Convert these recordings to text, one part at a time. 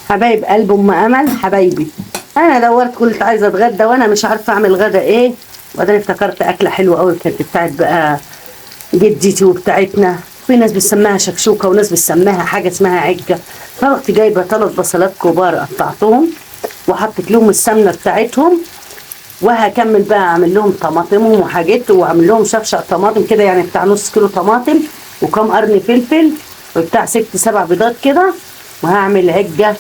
حبايب قلب ام امل، حبايبي انا دورت قلت عايزه اتغدى وانا مش عارفه اعمل غدا ايه، وبعدين افتكرت اكله حلوه قوي كانت بتاعت بقى جدتي وبتاعتنا. في ناس بتسميها شكشوكه وناس بتسميها حاجه اسمها عجه. فرحت جايبه 3 بصلات كبار قطعتهم وحطيت لهم السمنه بتاعتهم، وهكمل بقى اعمل لهم طماطمهم وحاجات، واعمل لهم شفشق طماطم كده يعني بتاع نص كيلو طماطم وكم قرن فلفل وبتاع 6 7 بيضات كده، وهعمل عجه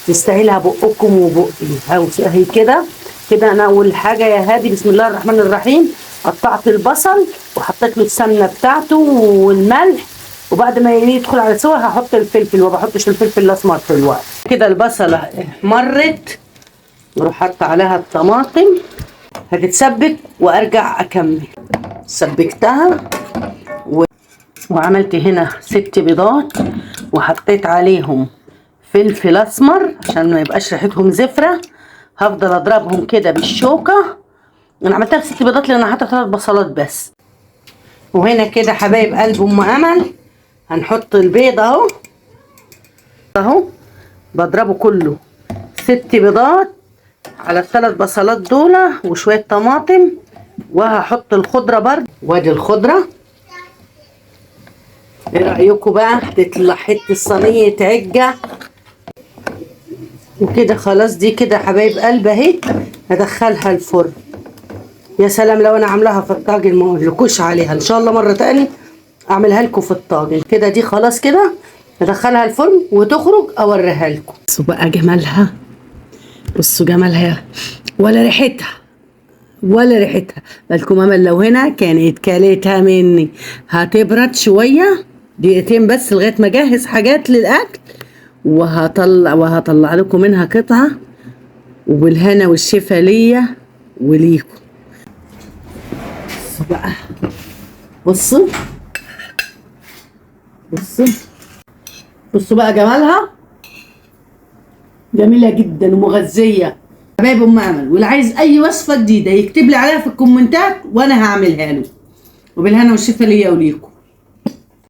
تستاهلها بقكم وبقي اهو اهي كده. كده انا اول حاجه يا هادي بسم الله الرحمن الرحيم قطعت البصل وحطيت له السمنه بتاعته والملح، وبعد ما يدخل على سوا هحط الفلفل، وما بحطش الفلفل الاسمر في الوقت. كده البصله احمرت نروح حاطه عليها الطماطم هتتسبك وارجع اكمل. سبكتها وعملت هنا 6 بيضات وحطيت عليهم فلفل اسمر عشان ما يبقاش ريحتهم زفره. هفضل اضربهم كده بالشوكه. انا عملتها 6 بيضات لان انا حاطه 3 بصلات بس. وهنا كده حبايب قلب ام امل هنحط البيض اهو اهو بضربه كله 6 بيضات على ال3 بصلات دول وشويه طماطم، وهحط الخضره برده وادي الخضره. ايه رايكم بقى تطلع حته صينيه عجه وكده؟ خلاص دي كده حبايب قلب اهي هدخلها الفرن. يا سلام لو انا عاملاها في الطاجن ما اقولكوش عليها، ان شاء الله مره تاني اعملها لكم في الطاجن. كده دي خلاص كده هدخلها الفرن وتخرج اوريها لكم. بصوا بقى جمالها، بصوا جمالها ولا ريحتها ولا ريحتها. بالكم امل لو هنا كانت كلتها مني. هتبرد شويه دقيقتين بس لغايه ما اجهز حاجات للاكل، وهطلع لكم منها قطعه وبالهنا والشفا ليا وليكم. بصوا بقى، بصوا بصوا بصوا بقى جمالها، جميله جدا ومغذيه. حبايب ام امل واللي عايز اي وصفه جديده يكتب لي عليها في الكومنتات وانا هعملها له، وبالهنا والشفا ليا وليكم.